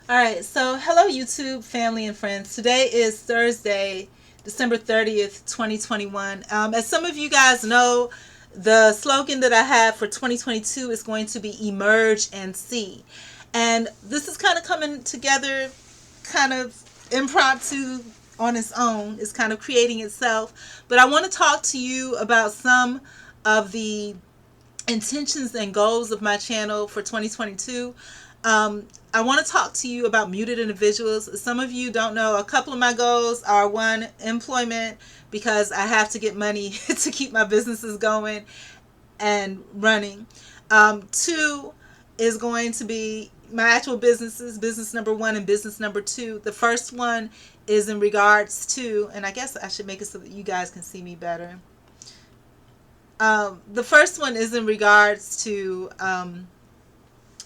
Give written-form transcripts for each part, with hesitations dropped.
All right, so hello, YouTube family and friends. Today is Thursday, December 30th, 2021. As some of you guys know, the slogan that I have for 2022 is going to be emerge and see. And this is kind of coming together kind of impromptu on its own. It's kind of creating itself. But I want to talk to you about some of the intentions and goals of my channel for 2022. I want to talk to you about muted individuals. Some of you don't know, a couple of my goals are: one, employment, because I have to get money to keep my businesses going and running. Two is going to be my actual businesses, business number one and business number two. The first one is in regards to, and I guess I should make it so that you guys can see me better. The first one is in regards to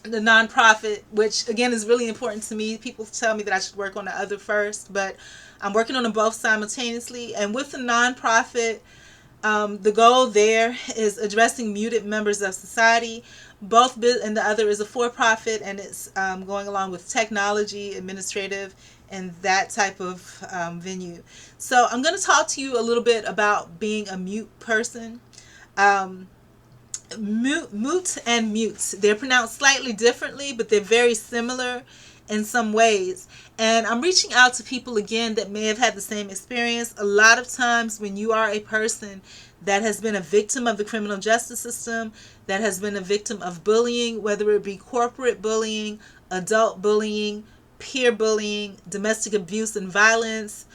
the nonprofit, which again is really important to me. People tell me that I should work on the other first, but I'm working on them both simultaneously. And with the nonprofit, the goal there is addressing muted members of society. And the other is a for-profit, and it's going along with technology, administrative, and that type of venue. So I'm going to talk to you a little bit about being a mute person. Moot and mutes, they're pronounced slightly differently, but they're very similar in some ways. And I'm reaching out to people again that may have had the same experience. A lot of times when you are a person that has been a victim of the criminal justice system, that has been a victim of bullying, whether it be corporate bullying, adult bullying, peer bullying, domestic abuse and violence,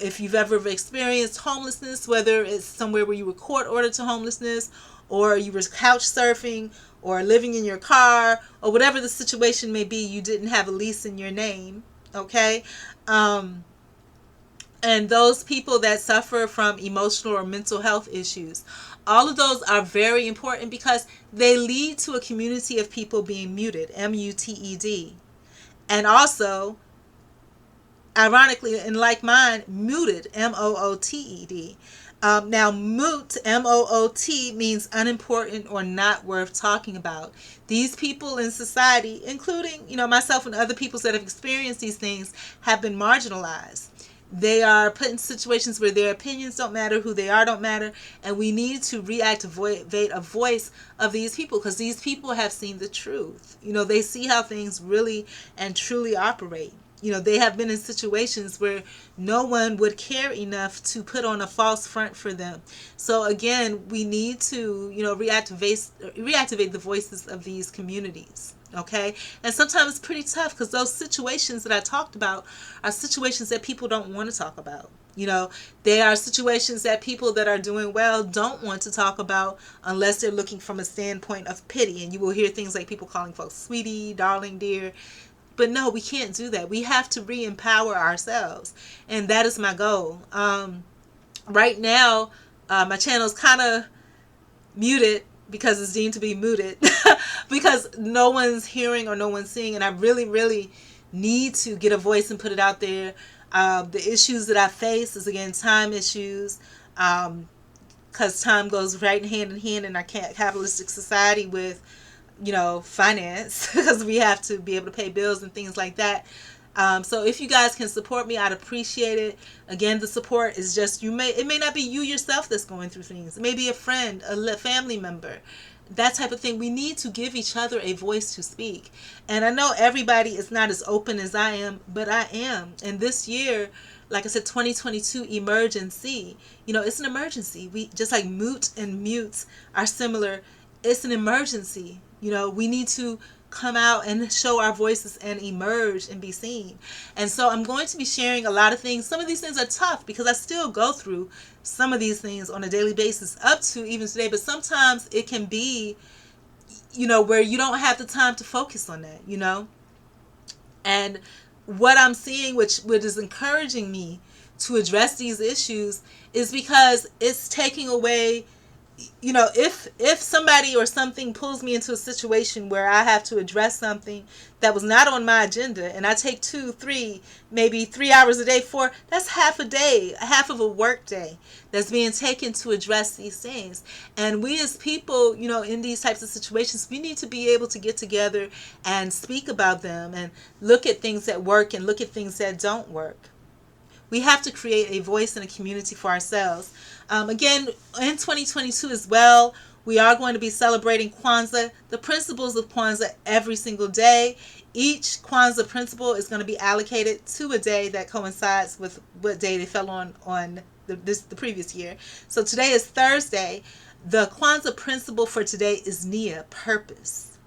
if you've ever experienced homelessness, whether it's somewhere where you were court ordered to homelessness, or you were couch surfing, or living in your car, or whatever the situation may be, you didn't have a lease in your name, okay? And those people that suffer from emotional or mental health issues, all of those are very important because they lead to a community of people being muted, M-U-T-E-D. And also, ironically, and like mine, mooted, M-O-O-T-E-D. Now, moot, M-O-O-T, means unimportant or not worth talking about. These people in society, including, myself and other people that have experienced these things, have been marginalized. They are put in situations where their opinions don't matter, who they are don't matter, and we need to reactivate a voice of these people, because these people have seen the truth. They see how things really and truly operate. They have been in situations where no one would care enough to put on a false front for them. So again, we need to, reactivate the voices of these communities. Okay? And sometimes it's pretty tough, because those situations that I talked about are situations that people don't want to talk about. They are situations that people that are doing well don't want to talk about unless they're looking from a standpoint of pity. And you will hear things like people calling folks sweetie, darling, dear. But no, we can't do that. We have to re-empower ourselves. And that is my goal. Right now, my channel is kind of muted because it's deemed to be muted because no one's hearing or no one's seeing. And I really, really need to get a voice and put it out there. The issues that I face is, again, time issues. Because time goes right hand in hand in our capitalistic society with finance, because we have to be able to pay bills and things like that. So if you guys can support me, I'd appreciate it. Again, the support is just, it may not be you yourself that's going through things. It may be a friend, a family member, that type of thing. We need to give each other a voice to speak. And I know everybody is not as open as I am, but I am. And this year, like I said, 2022 emergency, it's an emergency. We just like moot and mutes are similar. It's an emergency. We need to come out and show our voices and emerge and be seen. And so I'm going to be sharing a lot of things. Some of these things are tough because I still go through some of these things on a daily basis up to even today. But sometimes it can be, where you don't have the time to focus on that, And what I'm seeing, which is encouraging me to address these issues, is because it's taking away if somebody or something pulls me into a situation where I have to address something that was not on my agenda, and I take 2, 3, maybe 3 hours a day for, that's half a day, half of a work day that's being taken to address these things. And we as people, in these types of situations, we need to be able to get together and speak about them and look at things that work and look at things that don't work. We have to create a voice and a community for ourselves. Again, in 2022 as well, we are going to be celebrating Kwanzaa, the principles of Kwanzaa, every single day. Each Kwanzaa principle is going to be allocated to a day that coincides with what day they fell on the previous year. So today is Thursday. The Kwanzaa principle for today is Nia, purpose.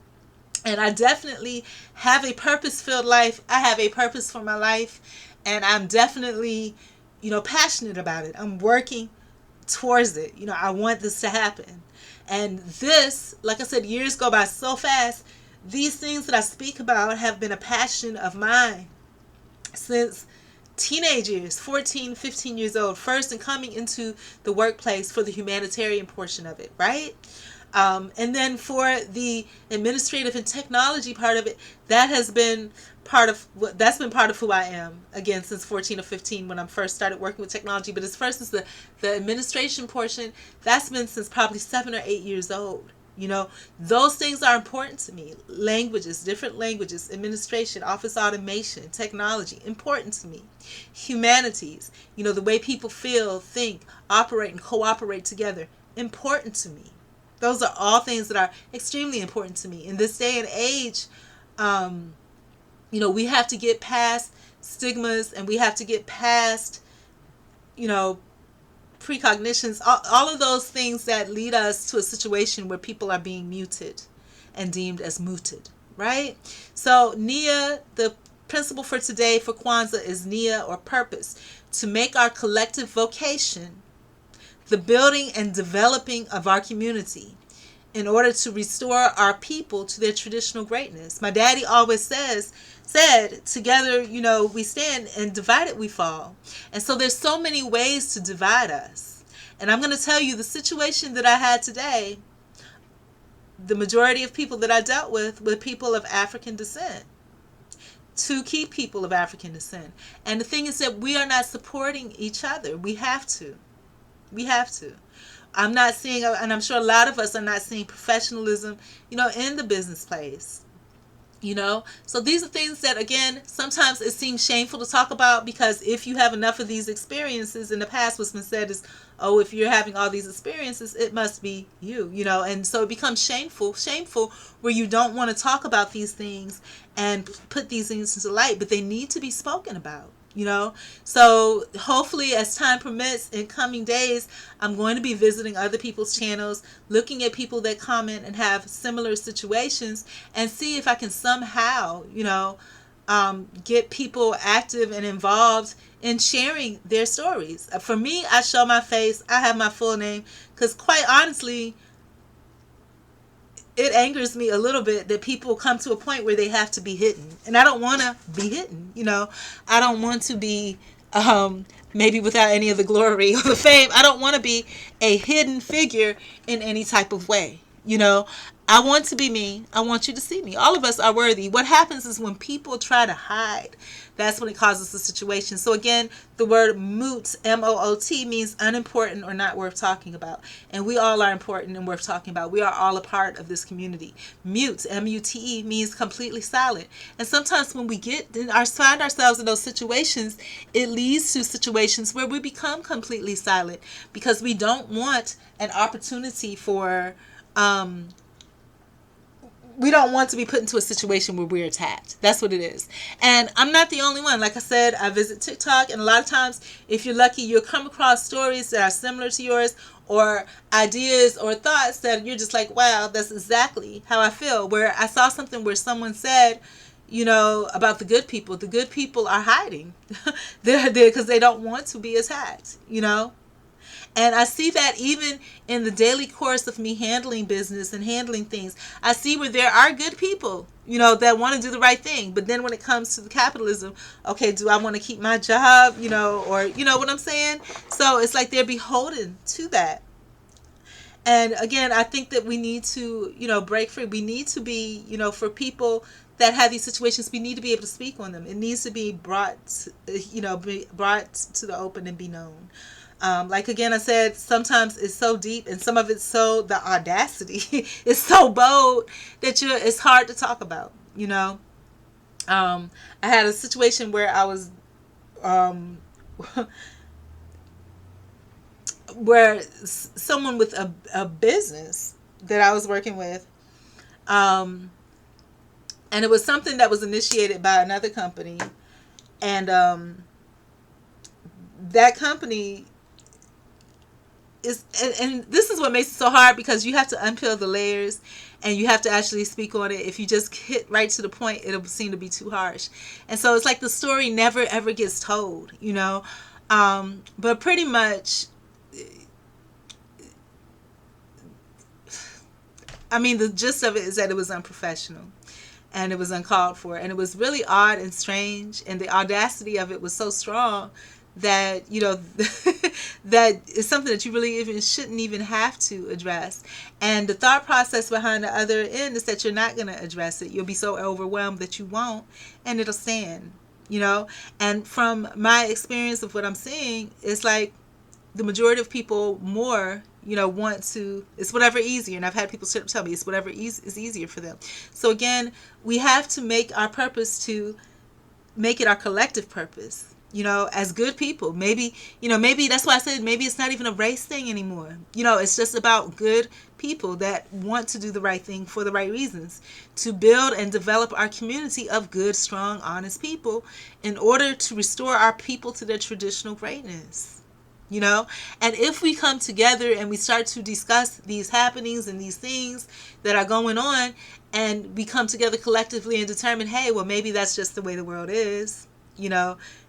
And I definitely have a purpose-filled life. I have a purpose for my life. And I'm definitely, passionate about it. I'm working towards it. I want this to happen. And this, like I said, years go by so fast. These things that I speak about have been a passion of mine since teenage years, 14, 15 years old, first, and coming into the workplace for the humanitarian portion of it, right? And then for the administrative and technology part of it, that's been part of who I am, again, since 14 or 15 when I first started working with technology. But as first as the administration portion, that's been since probably 7 or 8 years old. Those things are important to me. Languages, different languages, administration, office automation, technology, important to me. Humanities, the way people feel, think, operate, and cooperate together, important to me. Those are all things that are extremely important to me. In this day and age, we have to get past stigmas, and we have to get past, precognitions, all of those things that lead us to a situation where people are being muted and deemed as mooted, right? So Nia, the principle for today for Kwanzaa is Nia, or purpose, to make our collective vocation the building and developing of our community in order to restore our people to their traditional greatness. My daddy always said, together, we stand, and divided we fall. And so there's so many ways to divide us. And I'm going to tell you, the situation that I had today, the majority of people that I dealt with were people of African descent. 2 key people of African descent. And the thing is that we are not supporting each other. We have to. I'm not seeing, and I'm sure a lot of us are not seeing professionalism, in the business place. So these are things that, again, sometimes it seems shameful to talk about, because if you have enough of these experiences in the past, what's been said is, oh, if you're having all these experiences, it must be you, and so it becomes shameful where you don't want to talk about these things and put these things into light, but they need to be spoken about. So hopefully, as time permits in coming days, I'm going to be visiting other people's channels, looking at people that comment and have similar situations, and see if I can somehow, get people active and involved in sharing their stories. For me, I show my face, I have my full name, because quite honestly, it angers me a little bit that people come to a point where they have to be hidden. And I don't want to be hidden, I don't want to be, maybe without any of the glory or the fame, I don't want to be a hidden figure in any type of way. I want to be me. I want you to see me. All of us are worthy. What happens is when people try to hide, that's when it causes a situation. So again, the word moot, M-O-O-T, means unimportant or not worth talking about. And we all are important and worth talking about. We are all a part of this community. Mute, M-U-T-E, means completely silent. And sometimes when we find ourselves in those situations, it leads to situations where we become completely silent because we don't want an opportunity for we don't want to be put into a situation where we're attacked. That's what it is. And I'm not the only one. Like I said, I visit TikTok, and a lot of times, if you're lucky, you'll come across stories that are similar to yours, or ideas or thoughts that you're just like, wow, that's exactly how I feel. Where I saw something where someone said, about the good people. The good people are hiding. They're there because they don't want to be attacked, And I see that even in the daily course of me handling business and handling things. I see where there are good people, that want to do the right thing. But then when it comes to the capitalism, okay, do I want to keep my job, or, what I'm saying? So it's like they're beholden to that. And again, I think that we need to, break free. We need to be, for people that have these situations, we need to be able to speak on them. It needs to be brought, be brought to the open and be known. Like again, I said, sometimes it's so deep, and some of it's so, the audacity is so bold that it's hard to talk about. I had a situation where I was, where someone with a business that I was working with, and it was something that was initiated by another company, and that company is, and this is what makes it so hard, because you have to unpeel the layers and you have to actually speak on it. If you just hit right to the point, it'll seem to be too harsh. And so it's like the story never ever gets told, but pretty much, I mean, the gist of it is that it was unprofessional and it was uncalled for, and it was really odd and strange, and the audacity of it was so strong that that is something that you really even shouldn't even have to address. And the thought process behind the other end is that you're not going to address it. You'll be so overwhelmed that you won't, and it'll stand. And from my experience of what I'm seeing, it's like the majority of people more want to, it's whatever easier. And I've had people tell me it's whatever is easier for them. So again, we have to make our purpose to make it our collective purpose, as good people. Maybe that's why I said maybe it's not even a race thing anymore. It's just about good people that want to do the right thing for the right reasons, to build and develop our community of good, strong, honest people in order to restore our people to their traditional greatness. And if we come together and we start to discuss these happenings and these things that are going on, and we come together collectively and determine, hey, well, maybe that's just the way the world is,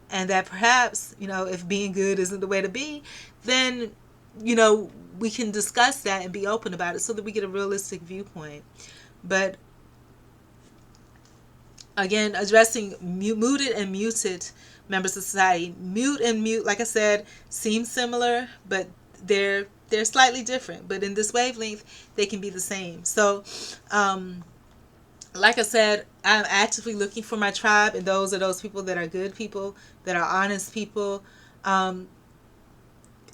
and that perhaps, if being good isn't the way to be, then, we can discuss that and be open about it so that we get a realistic viewpoint. But again, addressing mooted and muted members of society. Mute and mute, like I said, seem similar, but they're slightly different. But in this wavelength, they can be the same. So, like I said, I'm actively looking for my tribe, and those are those people that are good people, that are honest people.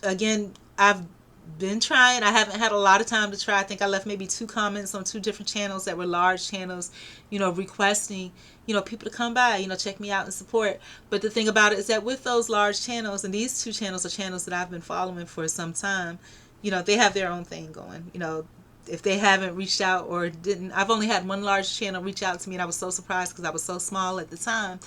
Again, I've been trying. I haven't had a lot of time to try. I think I left maybe 2 comments on 2 different channels that were large channels, requesting, people to come by, check me out and support. But the thing about it is that with those large channels, and these 2 channels are channels that I've been following for some time, they have their own thing going. If they haven't reached out or didn't, I've only had one large channel reach out to me, and I was so surprised because I was so small at the time.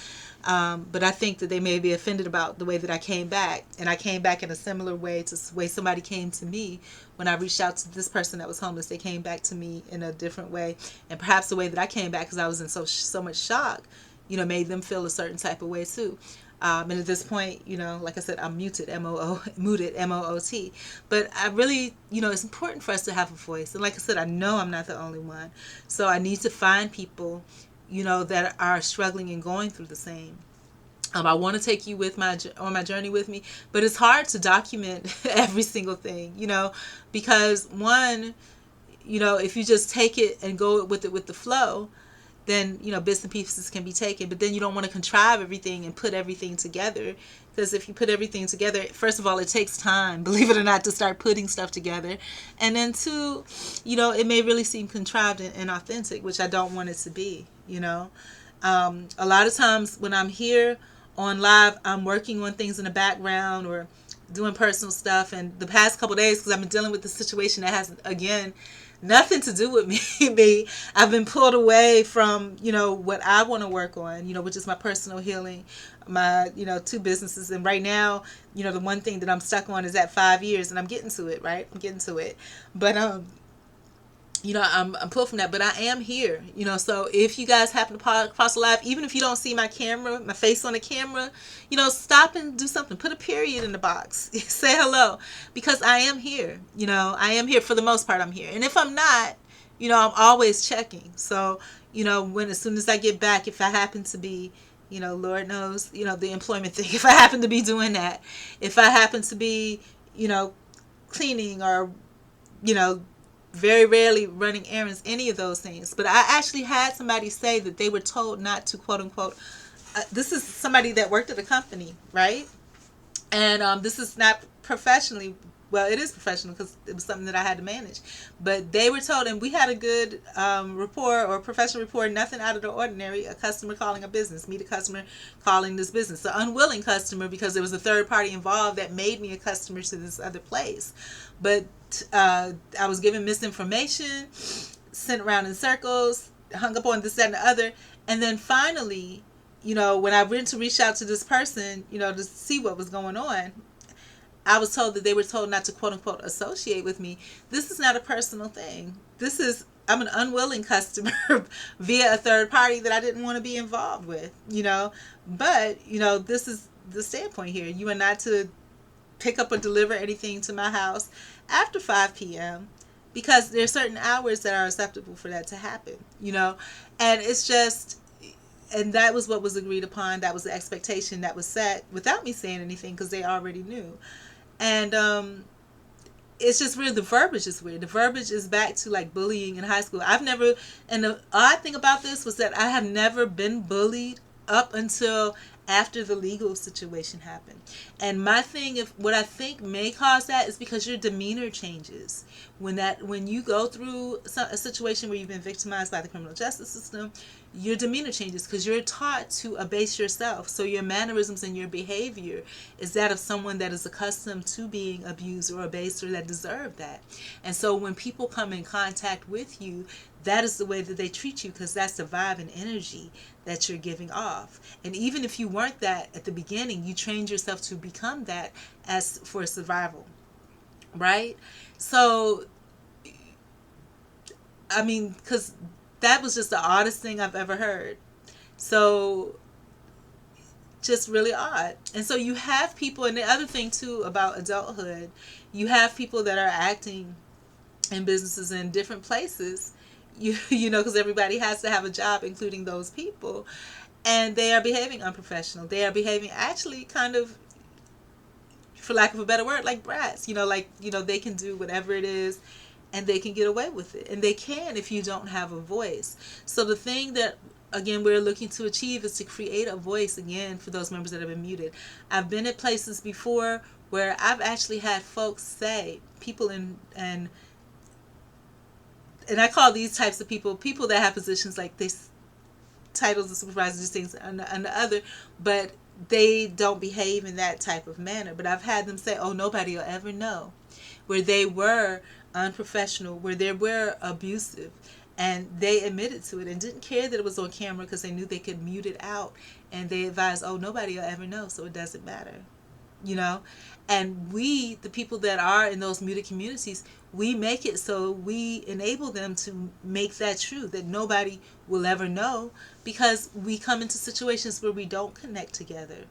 But I think that they may be offended about the way that I came back. And I came back in a similar way to the way somebody came to me when I reached out to this person that was homeless. They came back to me in a different way. And perhaps the way that I came back, because I was in so much shock, made them feel a certain type of way too. And at this point, like I said, I'm muted, muted, M-O-O-T. But I really, it's important for us to have a voice. And like I said, I know I'm not the only one. So I need to find people, that are struggling and going through the same. I want to take you on my journey with me, but it's hard to document every single thing, because one, if you just take it and go with it with the flow, then bits and pieces can be taken. But then you don't want to contrive everything and put everything together, because if you put everything together, first of all, it takes time, believe it or not, to start putting stuff together. And then 2, it may really seem contrived and authentic, which I don't want it to be. A lot of times when I'm here on live, I'm working on things in the background or doing personal stuff. And the past couple of days, because I've been dealing with the situation that has, again, nothing to do with me. I've been pulled away from, what I want to work on, which is my personal healing, my, 2 businesses. And right now, the one thing that I'm stuck on is at 5 years, and I'm getting to it, right? I'm getting to it. But, I'm pulled from that, but I am here, so if you guys happen to cross the live, even if you don't see my face on the camera, stop and do something, put a period in the box, say hello, because I am here, I am here for the most part. I'm here. And if I'm not, I'm always checking. So, as soon as I get back, if I happen to be, Lord knows, the employment thing, if I happen to be doing that, if I happen to be, cleaning or you know, very rarely running errands, any of those things. But I actually had somebody say that they were told not to, quote unquote, this is somebody that worked at a company, right? And this is not professionally, well, it is professional because it was something that I had to manage. But they were told, and we had a good rapport or professional rapport, nothing out of the ordinary. A customer calling a business, meet a customer calling this business, an unwilling customer because there was a third party involved that made me a customer to this other place. But I was given misinformation, sent around in circles, hung up on this, that, and the other. And then finally, you know, when I went to reach out to this person, you know, to see what was going on, I was told that they were told not to, quote unquote, associate with me. This is not a personal thing. This is, I'm an unwilling customer via a third party that I didn't want to be involved with, you know. But, you know, this is the standpoint here. You are not to pick up or deliver anything to my house after 5 p.m. because there are certain hours that are acceptable for that to happen, you know. And it's just, and that was what was agreed upon. That was the expectation that was set without me saying anything because they already knew. And it's just weird. The verbiage is weird. The verbiage is back to like bullying in high school. I've never, and the odd thing about this was that I have never been bullied up until after the legal situation happened. And my thing, if what I think may cause that is because your demeanor changes when you go through a situation where you've been victimized by the criminal justice system. Your demeanor changes because you're taught to abase yourself. So your mannerisms and your behavior is that of someone that is accustomed to being abused or abased or that deserve that. And so when people come in contact with you, that is the way that they treat you because that's the vibe and energy that you're giving off. And even if you weren't that at the beginning, you trained yourself to become that as for survival, right? So, I mean, because that was just the oddest thing I've ever heard. So, just really odd. And so you have people, and the other thing too about adulthood, you have people that are acting in businesses in different places, you know, because everybody has to have a job, including those people, and they are behaving unprofessional. They are behaving actually kind of, for lack of a better word, like brats, you know, like, you know, they can do whatever it is and they can get away with it. And they can if you don't have a voice. So the thing that, again, we're looking to achieve is to create a voice, again, for those members that have been muted. I've been at places before where I've actually had folks say, people and I call these types of people that have positions like this, titles of supervisors, these things, and the other, but they don't behave in that type of manner. But I've had them say, oh, nobody will ever know, where they were unprofessional, where they were abusive, and they admitted to it and didn't care that it was on camera because they knew they could mute it out, and they advised, oh, nobody will ever know, so it doesn't matter, you know. And we, the people that are in those muted communities, we make it so we enable them to make that true, that nobody will ever know, because we come into situations where we don't connect together.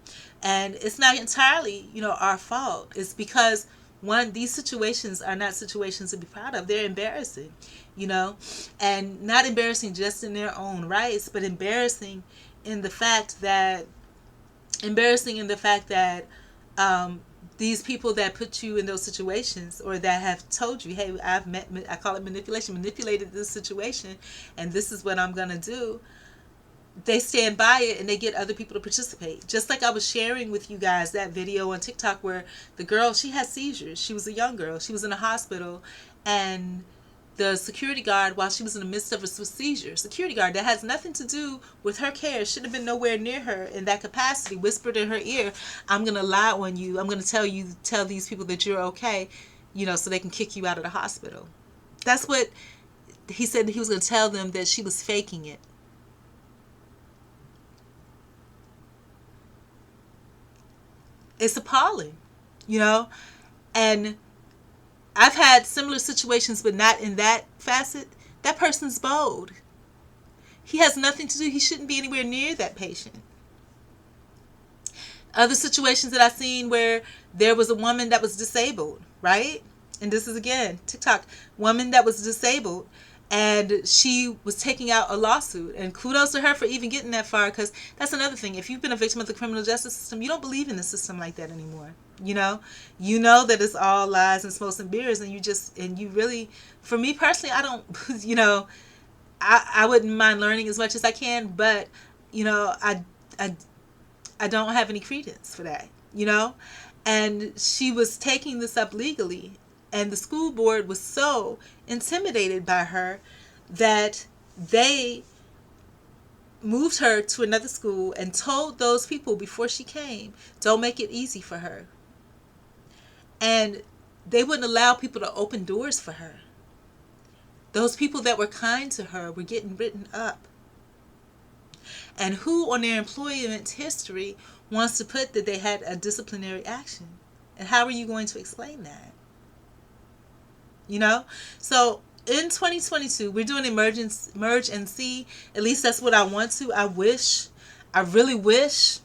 And it's not entirely, you know, our fault. It's because, one, these situations are not situations to be proud of. They're embarrassing, you know, and not embarrassing just in their own rights, but embarrassing in the fact that these people that put you in those situations, or that have told you, hey, I call it manipulated this situation, and this is what I'm going to do. They stand by it and they get other people to participate. Just like I was sharing with you guys that video on TikTok where the girl, she had seizures. She was a young girl. She was in a hospital, and the security guard, while she was in the midst of a seizure, security guard that has nothing to do with her care, should have been nowhere near her in that capacity, whispered in her ear, I'm going to lie on you. I'm going to tell these people that you're okay, you know, so they can kick you out of the hospital. That's what he said. He was going to tell them that she was faking it. It's appalling, you know, and I've had similar situations, but not in that facet. That person's bold. He has nothing to do. He shouldn't be anywhere near that patient. Other situations that I've seen where there was a woman that was disabled, right? And this is, again, TikTok, woman that was disabled, And she was taking out a lawsuit. And kudos to her for even getting that far, because that's another thing. If you've been a victim of the criminal justice system, you don't believe in the system like that anymore. You know that it's all lies and smokes and mirrors, and you really, for me personally, I don't, I wouldn't mind learning as much as I can, but, I don't have any credence for that, And she was taking this up legally, and the school board was so intimidated by her that they moved her to another school and told those people before she came, don't make it easy for her. And they wouldn't allow people to open doors for her. Those people that were kind to her were getting written up. And who on their employment history wants to put that they had a disciplinary action? And how are you going to explain that? So in 2022, we're doing merge and see. At least that's what I want to. I really wish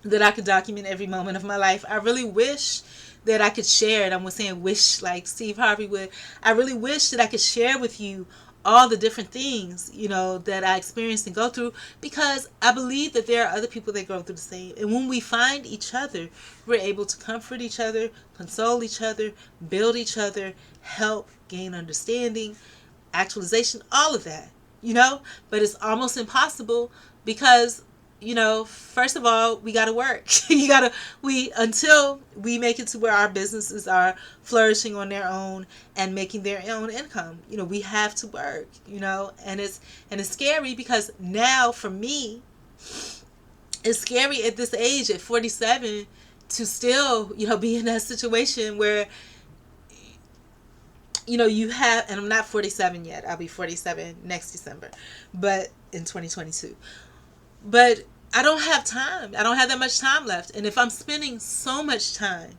that I could document every moment of my life. I really wish that I could share it. I'm saying wish like Steve Harvey would. I really wish that I could share with you all the different things, that I experienced and go through, because I believe that there are other people that go through the same. And when we find each other, we're able to comfort each other, console each other, build each other, help, gain understanding, actualization, all of that, But it's almost impossible because, first of all, we got to work. Until we make it to where our businesses are flourishing on their own and making their own income, we have to work, and it's scary, because now for me, it's scary at this age, at 47, to still, be in that situation where, you have, and I'm not 47 yet. I'll be 47 next December, but in 2022. But I don't have time. I don't have that much time left. And if I'm spending so much time,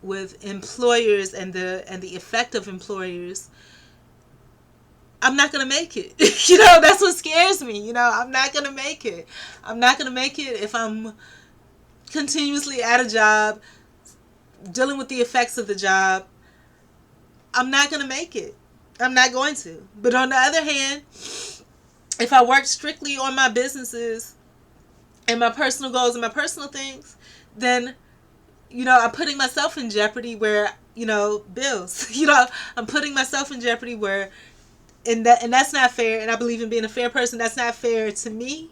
with employers and the effect of employers, I'm not going to make it. That's what scares me. I'm not going to make it. I'm not going to make it if I'm continuously at a job, dealing with the effects of the job. I'm not going to make it. I'm not going to. But on the other hand, if I work strictly on my businesses and my personal goals and my personal things, then, I'm putting myself in jeopardy where, bills, I'm putting myself in jeopardy where, and that's not fair. And I believe in being a fair person. That's not fair to me.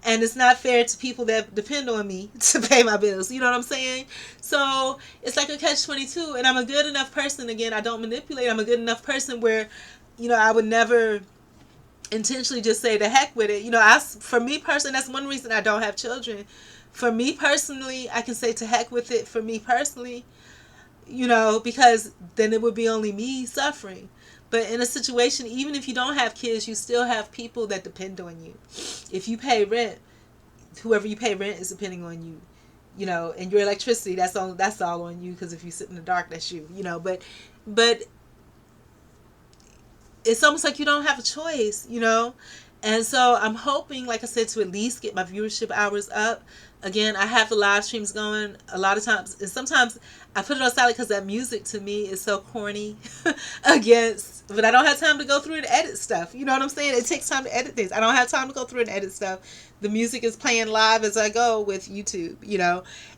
And it's not fair to people that depend on me to pay my bills. You know what I'm saying? So it's like a catch-22. And I'm a good enough person. Again, I don't manipulate. I'm a good enough person where, I would never intentionally just say the heck with it. For me personally, that's one reason I don't have children. For me personally, I can say to heck with it for me personally, because then it would be only me suffering. But in a situation, even if you don't have kids, you still have people that depend on you. If you pay rent, whoever you pay rent is depending on you. And your electricity, that's all on you, because if you sit in the dark, that's you. But it's almost like you don't have a choice, And so I'm hoping, like I said, to at least get my viewership hours up. Again, I have the live streams going a lot of times. And sometimes I put it on silent because that music to me is so corny. But I don't have time to go through and edit stuff. You know what I'm saying? It takes time to edit things. I don't have time to go through and edit stuff. The music is playing live as I go with YouTube,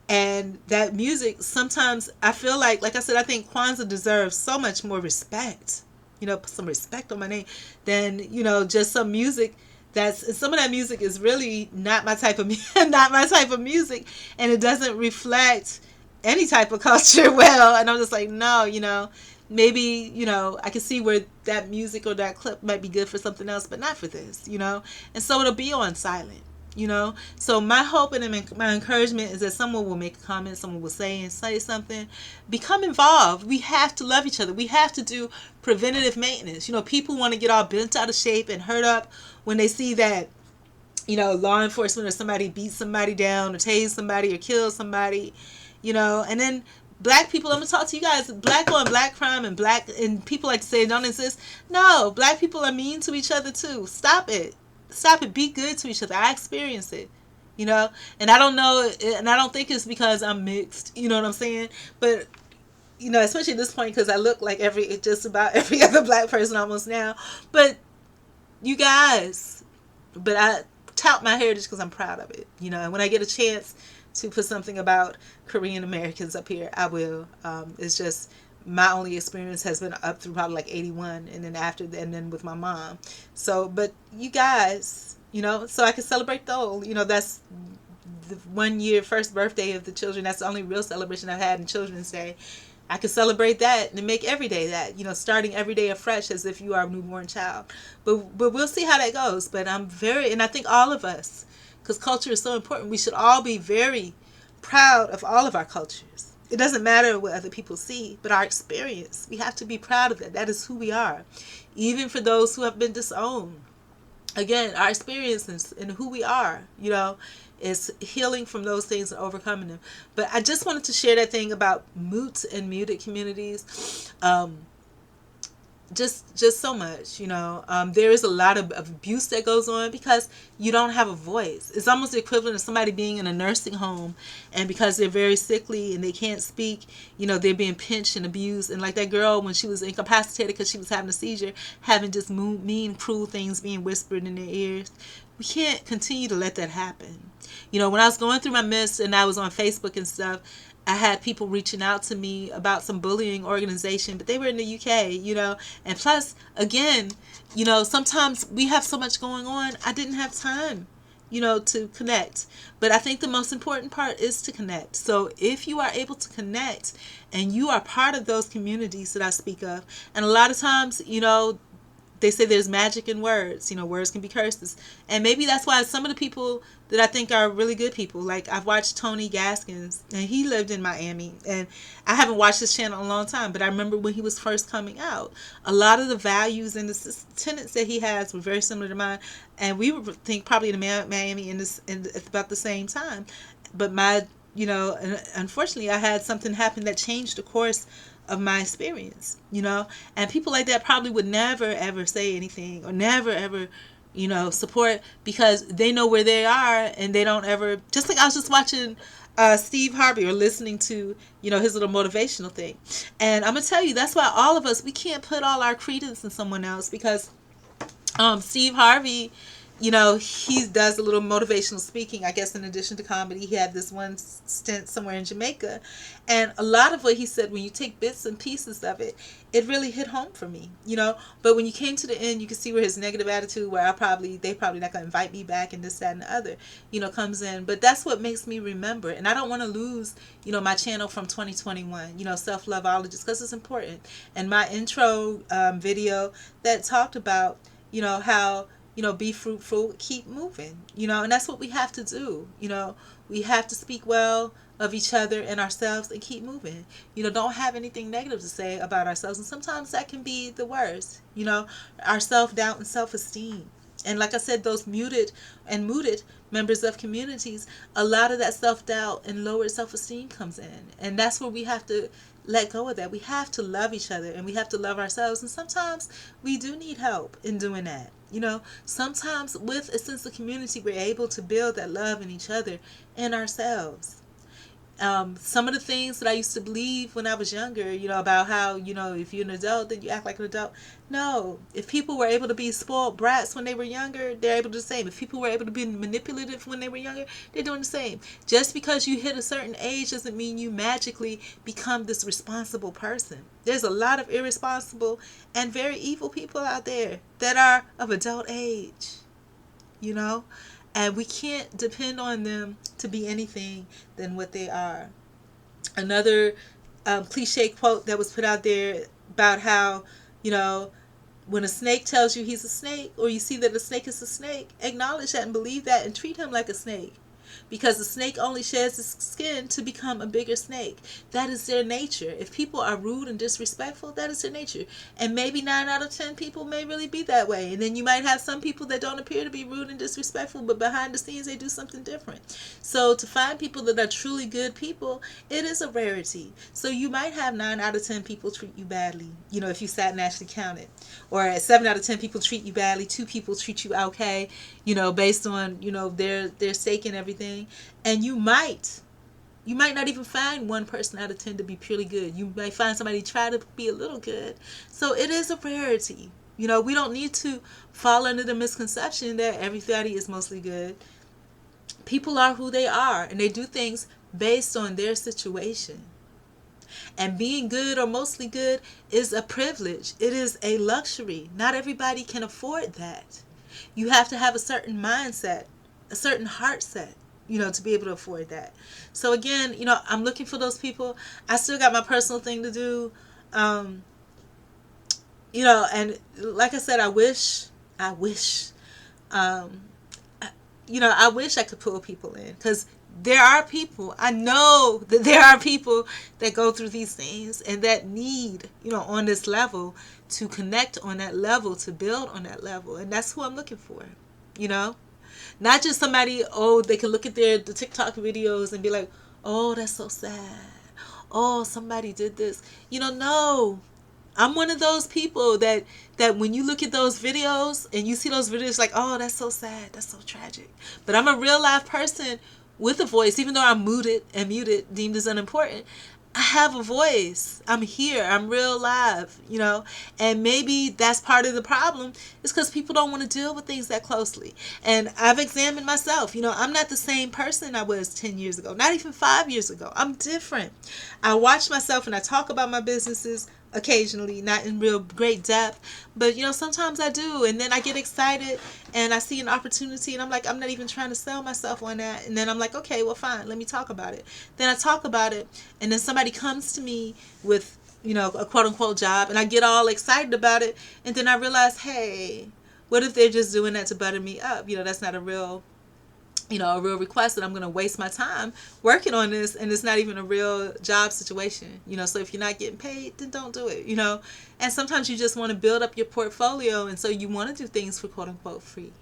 And that music, sometimes I feel like I said, I think Kwanzaa deserves so much more respect. Put some respect on my name than, just some music some of that music is really not my type of music, and it doesn't reflect any type of culture well. And I'm just like, no, maybe, I can see where that music or that clip might be good for something else, but not for this, and so it'll be on silent. So my hope and my encouragement is that someone will make a comment, someone will say something. Become involved. We have to love each other. We have to do preventative maintenance. People want to get all bent out of shape and hurt up when they see that, law enforcement or somebody beat somebody down or tase somebody or kill somebody, and then Black people, I'm going to talk to you guys, black on black crime and people like to say don't exist. No, Black people are mean to each other too. Stop it. Be good to each other. I experience it, and I don't know, and I don't think it's because I'm mixed, you know what I'm saying? But you know, especially at this point, because I look like just about every other black person almost now. But you guys, but I tout my heritage because I'm proud of it, you know. And when I get a chance to put something about Korean Americans up here, I will. It's just my only experience has been up through probably like 81, and then after, and then with my mom. So, but you guys, you know, so I can celebrate those. You know, that's the 1 year first birthday of the children. That's the only real celebration I've had in Children's Day. I can celebrate that and make every day that, you know, starting every day afresh as if you are a newborn child. But we'll see how that goes. But I'm very, and I think all of us, because culture is so important, we should all be very proud of all of our cultures. It doesn't matter what other people see, but our experience, we have to be proud of it. That is who we are. Even for those who have been disowned. Again, our experiences and who we are, you know, is healing from those things and overcoming them. But I just wanted to share that thing about moots and muted communities. Just so much, you know. There is a lot of abuse that goes on because you don't have a voice. It's almost the equivalent of somebody being in a nursing home, and because they're very sickly and they can't speak, you know, they're being pinched and abused. And like that girl, when she was incapacitated because she was having a seizure, having just mean, cruel things being whispered in their ears. We can't continue to let that happen. You know, when I was going through my mist and I was on Facebook and stuff, I had people reaching out to me about some bullying organization, but they were in the UK, you know. And plus, again, you know, sometimes we have so much going on, I didn't have time, you know, to connect. But I think the most important part is to connect. So if you are able to connect and you are part of those communities that I speak of, and a lot of times, you know, they say there's magic in words. You know, words can be curses. And maybe that's why some of the people that I think are really good people, like I've watched Tony Gaskins, and he lived in Miami. And I haven't watched his channel in a long time, but I remember when he was first coming out, a lot of the values and the tenets that he has were very similar to mine. And we would think probably in Miami in about the same time. But you know, unfortunately, I had something happen that changed the course of my experience, you know. And people like that probably would never ever say anything or never ever, you know, support, because they know where they are and they don't ever. Just like I was just watching Steve Harvey, or listening to, you know, his little motivational thing. And I'm gonna tell you, that's why all of us, we can't put all our credence in someone else, because Steve Harvey, you know, he does a little motivational speaking. I guess in addition to comedy, he had this one stint somewhere in Jamaica, and a lot of what he said, when you take bits and pieces of it, it really hit home for me, you know. But when you came to the end, you could see where his negative attitude, where they probably not gonna invite me back, and this, that, and the other, you know, comes in. But that's what makes me remember, and I don't want to lose, you know, my channel from 2021, you know, self-loveologist, because it's important. And my intro video that talked about, you know, how, you know, be fruitful, keep moving, you know. And that's what we have to do, you know. We have to speak well of each other and ourselves and keep moving, you know. Don't have anything negative to say about ourselves, and sometimes that can be the worst, you know. Our self-doubt and self-esteem, and like I said, those muted and mooted members of communities, a lot of that self-doubt and lowered self-esteem comes in, and that's where we have to let go of that. We have to love each other, and we have to love ourselves, and sometimes we do need help in doing that, you know. Sometimes with a sense of community, we're able to build that love in each other and ourselves. Some of the things that I used to believe when I was younger, you know, about how, you know, if you're an adult, then you act like an adult. No. If people were able to be spoiled brats when they were younger, they're able to do the same. If people were able to be manipulative when they were younger, they're doing the same. Just because you hit a certain age doesn't mean you magically become this responsible person. There's a lot of irresponsible and very evil people out there that are of adult age, you know. And we can't depend on them to be anything than what they are. Another cliche quote that was put out there about how, you know, when a snake tells you he's a snake, or you see that a snake is a snake, acknowledge that and believe that and treat him like a snake. Because the snake only sheds its skin to become a bigger snake. That is their nature. If people are rude and disrespectful, that is their nature. And maybe 9 out of 10 people may really be that way. And then you might have some people that don't appear to be rude and disrespectful, but behind the scenes they do something different. So to find people that are truly good people, it is a rarity. So you might have 9 out of 10 people treat you badly, you know, if you sat and actually counted. Or 7 out of 10 people treat you badly, 2 people treat you okay, you know, based on, you know, their stake and everything. And you might You might not even find 1 person out of 10 to be purely good. You might find somebody try to be a little good. So it is a rarity. We don't need to fall under the misconception that everybody is mostly good. People are who they are, and they do things based on their situation. And being good or mostly good is a privilege. It is a luxury. Not everybody can afford that. You have to have a certain mindset, a certain heart set, to be able to afford that. So again, I'm looking for those people. I still got my personal thing to do. And like I said, I wish, I wish I could pull people in, because there are people, I know that there are people that go through these things and that need, on this level, to connect on that level, to build on that level. And that's who I'm looking for, not just somebody, they can look at the TikTok videos and be like, oh, that's so sad. Oh, somebody did this. No. I'm one of those people that when you look at those videos and you see those videos, like, oh, that's so sad, that's so tragic. But I'm a real live person with a voice, even though I'm muted, deemed as unimportant. I have a voice. I'm here. I'm real live, and maybe that's part of the problem, is because people don't want to deal with things that closely. And I've examined myself. I'm not the same person I was 10 years ago, not even 5 years ago. I'm different. I watch myself and I talk about my businesses occasionally, not in real great depth, but sometimes I do, and then I get excited and I see an opportunity and I'm like, I'm not even trying to sell myself on that, and then I'm like, okay, well, fine, let me talk about it. Then I talk about it, and then somebody comes to me with a quote-unquote job, and I get all excited about it, and then I realize, hey, what if they're just doing that to butter me up? That's not a real request, that I'm going to waste my time working on this, and it's not even a real job situation, so if you're not getting paid, then don't do it, and sometimes you just want to build up your portfolio, and so you want to do things for quote unquote free,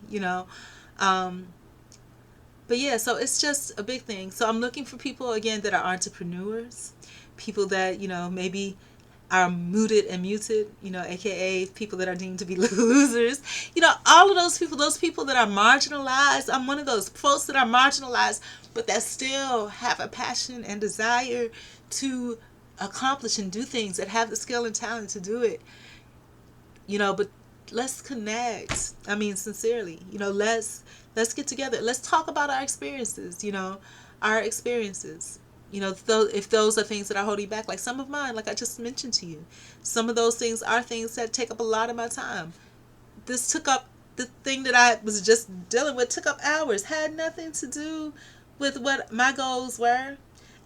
but yeah, so it's just a big thing. So I'm looking for people, again, that are entrepreneurs, people that, maybe are muted and muted, aka people that are deemed to be losers, all of those people that are marginalized. I'm one of those folks that are marginalized, but that still have a passion and desire to accomplish and do things, that have the skill and talent to do it, but let's connect. I mean, sincerely, let's get together. Let's talk about our experiences, our experiences. If those are things that are holding back, like some of mine, like I just mentioned to you, some of those things are things that take up a lot of my time. This took up, the thing that I was just dealing with took up hours, had nothing to do with what my goals were.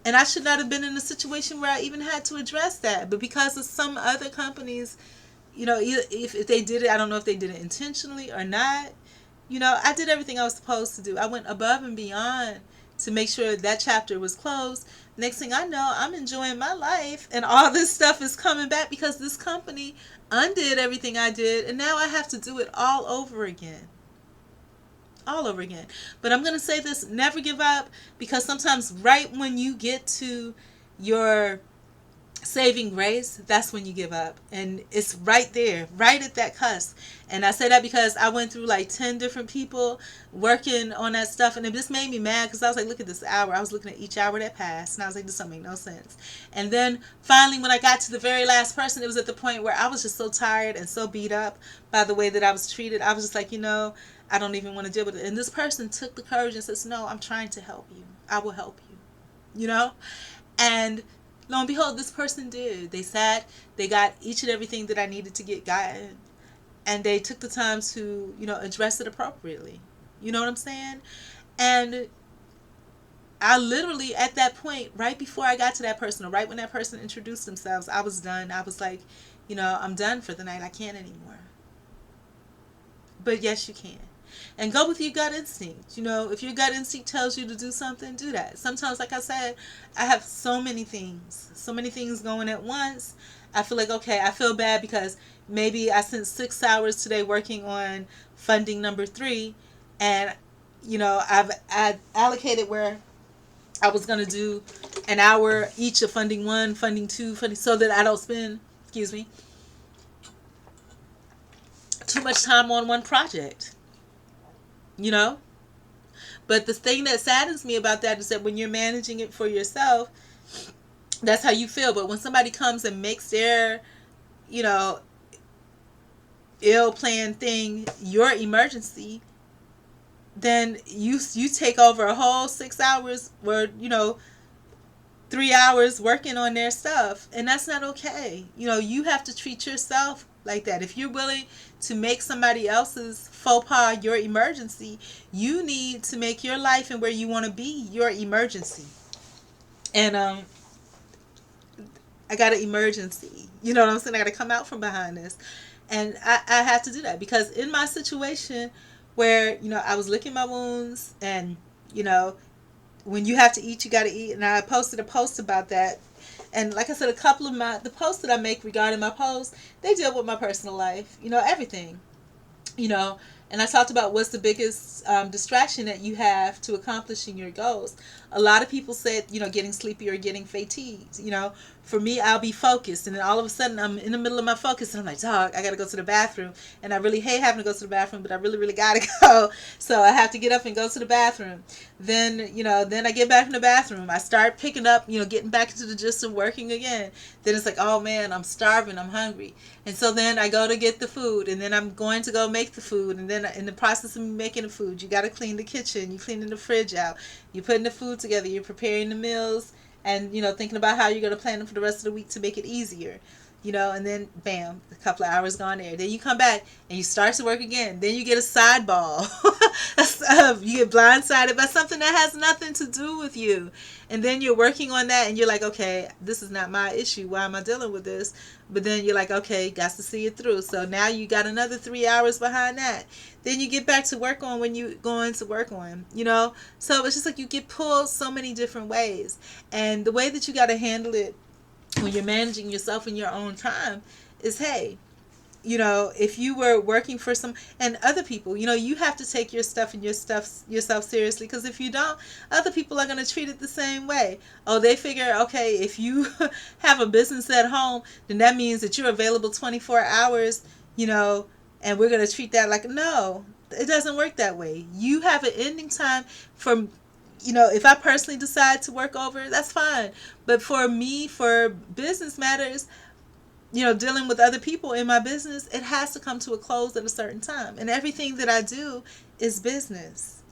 And I should not have been in a situation where I even had to address that. But because of some other companies, if they did it, I don't know if they did it intentionally or not. I did everything I was supposed to do. I went above and beyond to make sure that chapter was closed. Next thing I know, I'm enjoying my life, and all this stuff is coming back because this company undid everything I did, and now I have to do it all over again. All over again. But I'm going to say this, never give up, because sometimes right when you get to your saving grace, that's when you give up, and it's right there, right at that cusp. And I say that because I went through like 10 different people working on that stuff, and it just made me mad, because I was like, look at this hour. I was looking at each hour that passed, and I was like, this don't make no sense. And then finally, when I got to the very last person, it was at the point where I was just so tired and so beat up by the way that I was treated. I was just like, I don't even want to deal with it. And this person took the courage and says, no, I'm trying to help you. I will help you. And lo and behold, this person did. They sat, they got each and everything that I needed to get gotten, and they took the time to, address it appropriately. You know what I'm saying? And I literally, at that point, right before I got to that person, or right when that person introduced themselves, I was done. I was like, I'm done for the night. I can't anymore. But yes, you can. And go with your gut instinct. If your gut instinct tells you to do something, do that. Sometimes, like I said, I have so many things going at once. I feel like, okay, I feel bad because maybe I spent 6 hours today working on funding number 3, and I've allocated where I was going to do an hour each of funding 1, funding 2, so that I don't spend, too much time on one project. But the thing that saddens me about that is that when you're managing it for yourself, that's how you feel. But when somebody comes and makes their, you know, ill-planned thing your emergency, then you take over a whole 6 hours or, 3 hours working on their stuff, and that's not okay. You have to treat yourself like that. If you're willing to make somebody else's faux pas your emergency, you need to make your life and where you want to be your emergency. And I got an emergency. You know what I'm saying? I got to come out from behind this. And I have to do that because in my situation where, I was licking my wounds and, when you have to eat, you got to eat. And I posted a post about that. And like I said, a couple of the posts that I make regarding my posts, they deal with my personal life, everything, and I talked about what's the biggest distraction that you have to accomplishing your goals. A lot of people said, getting sleepy or getting fatigued. For me, I'll be focused, and then all of a sudden I'm in the middle of my focus, and I'm like, dog, I got to go to the bathroom. And I really hate having to go to the bathroom, but I really, really got to go. So I have to get up and go to the bathroom. Then, then I get back from the bathroom. I start picking up, getting back into the gist of working again. Then it's like, oh man, I'm starving, I'm hungry. And so then I go to get the food, and then I'm going to go make the food. And then in the process of making the food, you got to clean the kitchen, you cleaning the fridge out, you putting the food together, you're preparing the meals, and thinking about how you're going to plan them for the rest of the week to make it easier, and then bam, a couple of hours gone there. Then you come back and you start to work again. Then you get a sideball. You get blindsided by something that has nothing to do with you, and then you're working on that and you're like, okay, this is not my issue, why am I dealing with this? But then you're like, okay, got to see it through. So now you got another 3 hours behind that. Then you get back to work on when you going to work on, so it's just like you get pulled so many different ways. And the way that you got to handle it when you're managing yourself in your own time is, hey, if you were working for some and other people, you have to take your stuff and yourself seriously, because if you don't, other people are going to treat it the same way. Oh, they figure, okay, if you have a business at home, then that means that you're available 24 hours, and we're going to treat that like, no, it doesn't work that way. You have an ending time from, if I personally decide to work over, that's fine. But for me, for business matters, dealing with other people in my business, it has to come to a close at a certain time. And everything that I do is business.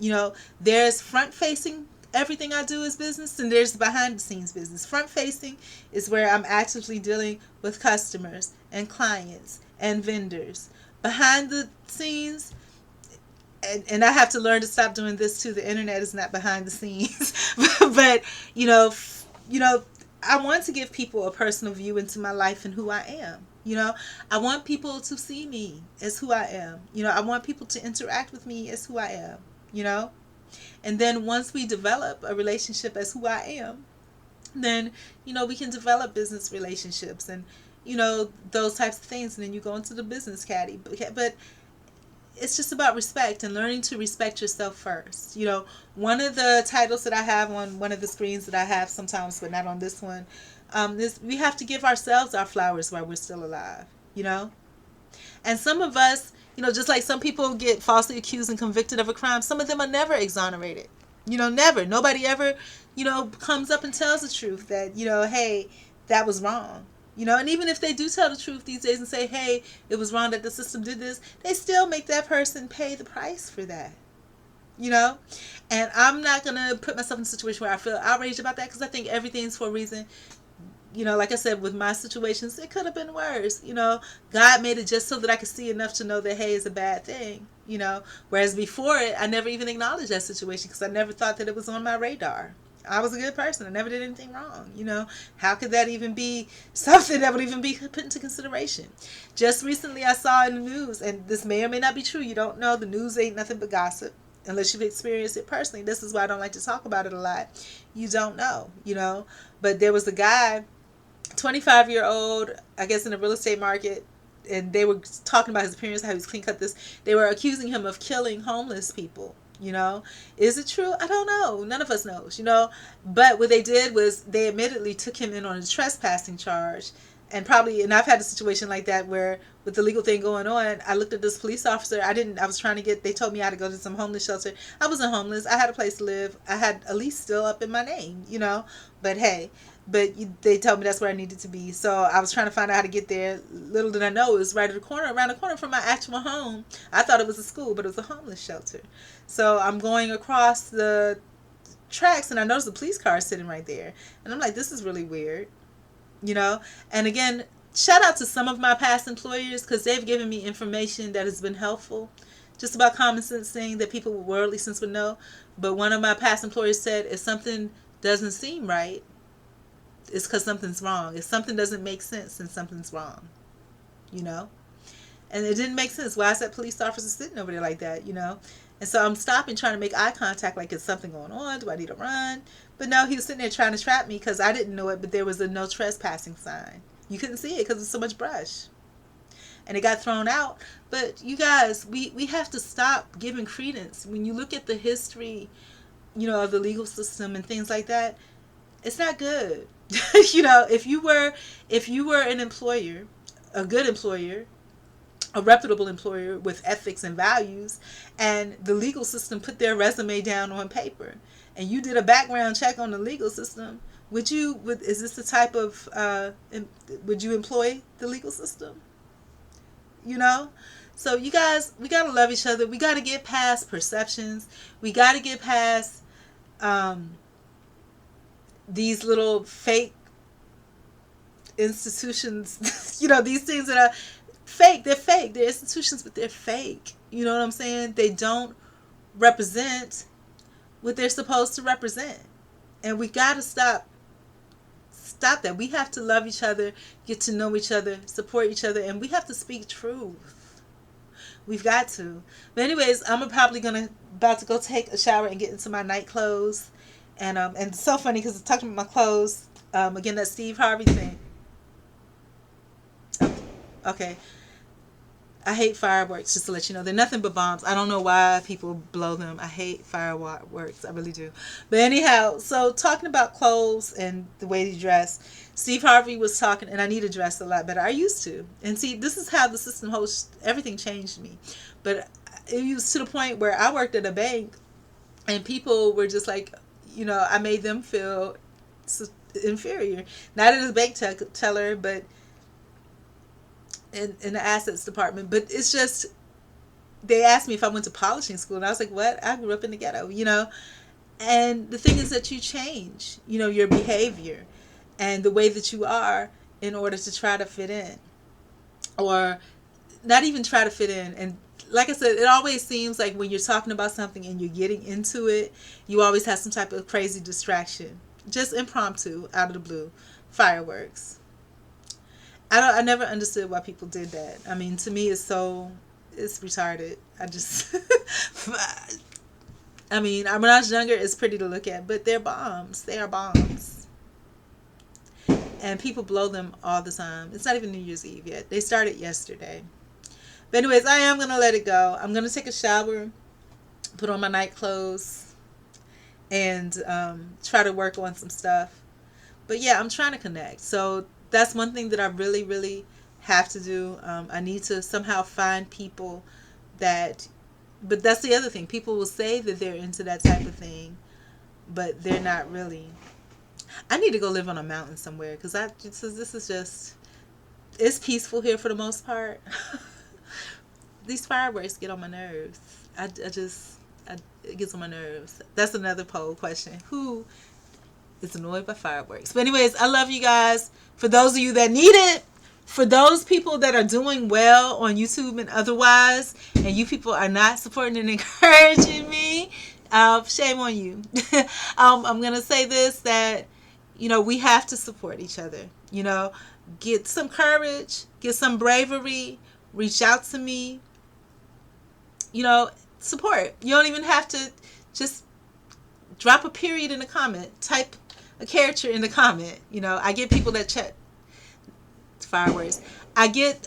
There's front facing, everything I do is business, and there's behind the scenes business. Front facing is where I'm actively dealing with customers and clients and vendors. Behind the scenes, and I have to learn to stop doing this too. The internet is not behind the scenes, but I want to give people a personal view into my life and who I am. I want people to see me as who I am. I want people to interact with me as who I am. And then once we develop a relationship as who I am, then we can develop business relationships and those types of things. And then you go into the business caddy, but it's just about respect and learning to respect yourself first. One of the titles that I have on one of the screens that I have sometimes, but not on this one, is we have to give ourselves our flowers while we're still alive, And some of us, just like some people get falsely accused and convicted of a crime, some of them are never exonerated. Never. Nobody ever, comes up and tells the truth that, hey, that was wrong. And even if they do tell the truth these days and say, hey, it was wrong that the system did this, they still make that person pay the price for that. And I'm not going to put myself in a situation where I feel outraged about that, because I think everything's for a reason. Like I said, with my situations, it could have been worse. God made it just so that I could see enough to know that, hey, it's a bad thing. Whereas before it, I never even acknowledged that situation because I never thought that it was on my radar. I was a good person. I never did anything wrong. How could that even be something that would even be put into consideration? Just recently I saw in the news, and this may or may not be true. You don't know. The news ain't nothing but gossip unless you've experienced it personally. This is why I don't like to talk about it a lot. You don't know, But there was a guy, 25-year-old, I guess in the real estate market, and they were talking about his appearance, how he was clean cut this. They were accusing him of killing homeless people. Is it true? I don't know. None of us knows, But what they did was they admittedly took him in on a trespassing charge. And I've had a situation like that where with the legal thing going on, I looked at this police officer. I was trying to they told me I had to go to some homeless shelter. I wasn't homeless. I had a place to live. I had a lease still up in my name, but hey, they told me that's where I needed to be. So I was trying to find out how to get there. Little did I know it was around the corner from my actual home. I thought it was a school, but it was a homeless shelter. So I'm going across the tracks and I noticed a police car sitting right there. And I'm like, this is really weird, And again, shout out to some of my past employers because they've given me information that has been helpful. Just about common sense thing that people with worldly sense would know. But one of my past employers said, if something doesn't seem right, it's because something's wrong. If something doesn't make sense, then something's wrong, And it didn't make sense. Why is that police officer sitting over there like that, And so I'm stopping, trying to make eye contact like, is something going on? Do I need to run? But no, he was sitting there trying to trap me because I didn't know it, but there was a no trespassing sign. You couldn't see it because there's so much brush. And it got thrown out. But you guys, we have to stop giving credence. When you look at the history, of the legal system and things like that, it's not good. If you were an employer, a good employer, a reputable employer with ethics and values, and the legal system put their resume down on paper, and you did a background check on the legal system, is this the type of, would you employ the legal system? So you guys, we got to love each other. We got to get past perceptions. We got to get past these little fake institutions, these things that are fake. They're fake. They're institutions, but they're fake. You know what I'm saying? They don't represent what they're supposed to represent. And we got to stop that. We have to love each other, get to know each other, support each other, and we have to speak truth. We've got to. But anyways, I'm probably about to go take a shower and get into my night clothes. And it's so funny because I'm talking about my clothes. Again, that Steve Harvey thing. Okay. I hate fireworks, just to let you know. They're nothing but bombs. I don't know why people blow them. I hate fireworks. I really do. But anyhow, so talking about clothes and the way you dress, Steve Harvey was talking, and I need to dress a lot better. I used to. And see, this is how the system hosts, everything changed me. But it was to the point where I worked at a bank, and people were just like, I made them feel inferior. Not as a bank teller, but in the assets department. But it's just, they asked me if I went to polishing school, and I was like, what? I grew up in the ghetto, And the thing is that you change, your behavior and the way that you are in order to try to fit in, or not even try to fit in. And like I said, it always seems like when you're talking about something and you're getting into it, you always have some type of crazy distraction, just impromptu, out of the blue, fireworks. I never understood why people did that. I mean, to me, it's retarded. I mean, when I was younger, it's pretty to look at, but they're bombs. They are bombs. And people blow them all the time. It's not even New Year's Eve yet. They started yesterday. But anyways, I am going to let it go. I'm going to take a shower, put on my night clothes, and try to work on some stuff. But yeah, I'm trying to connect. So that's one thing that I really, really have to do. I need to somehow find people but that's the other thing. People will say that they're into that type of thing, but they're not really. I need to go live on a mountain somewhere because this is just, it's peaceful here for the most part. These fireworks get on my nerves. It gets on my nerves. That's another poll question. Who is annoyed by fireworks? But anyways, I love you guys. For those of you that need it, for those people that are doing well on YouTube and otherwise, and you people are not supporting and encouraging me, shame on you. I'm going to say this, that, we have to support each other. Get some courage, get some bravery, reach out to me, support. You don't even have to just drop a period in the comment, type a character in the comment. I get people that check fireworks. I get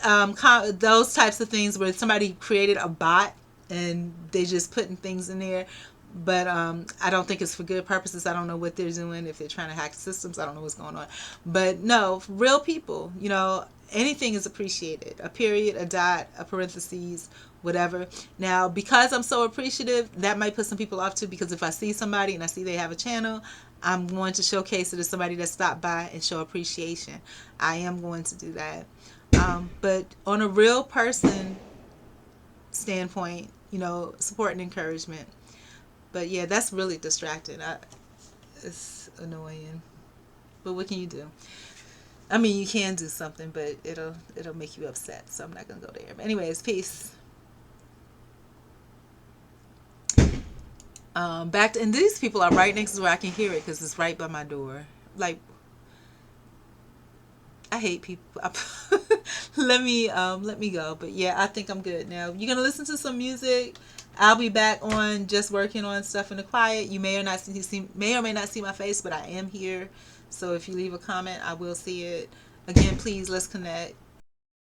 those types of things where somebody created a bot and they just putting things in there. But I don't think it's for good purposes. I don't know what they're doing. If they're trying to hack systems, I don't know what's going on. But no, real people, you know, anything is appreciated. A period, a dot, a parentheses, whatever. Now, because I'm so appreciative, that might put some people off too, because if I see somebody and I see they have a channel, I'm going to showcase it as somebody that stopped by and show appreciation. I am going to do that. But on a real person standpoint, you know, support and encouragement. But yeah, that's really distracting. It's annoying. But what can you do? I mean, you can do something, but it'll make you upset. So I'm not gonna go there. But anyways, peace. Back to, and these people are right next to where I can hear it because it's right by my door. Like, I hate people. let me go. But yeah, I think I'm good now. You're gonna listen to some music. I'll be back on just working on stuff in the quiet. You may or may not see my face, but I am here. So if you leave a comment, I will see it. Again, please, let's connect.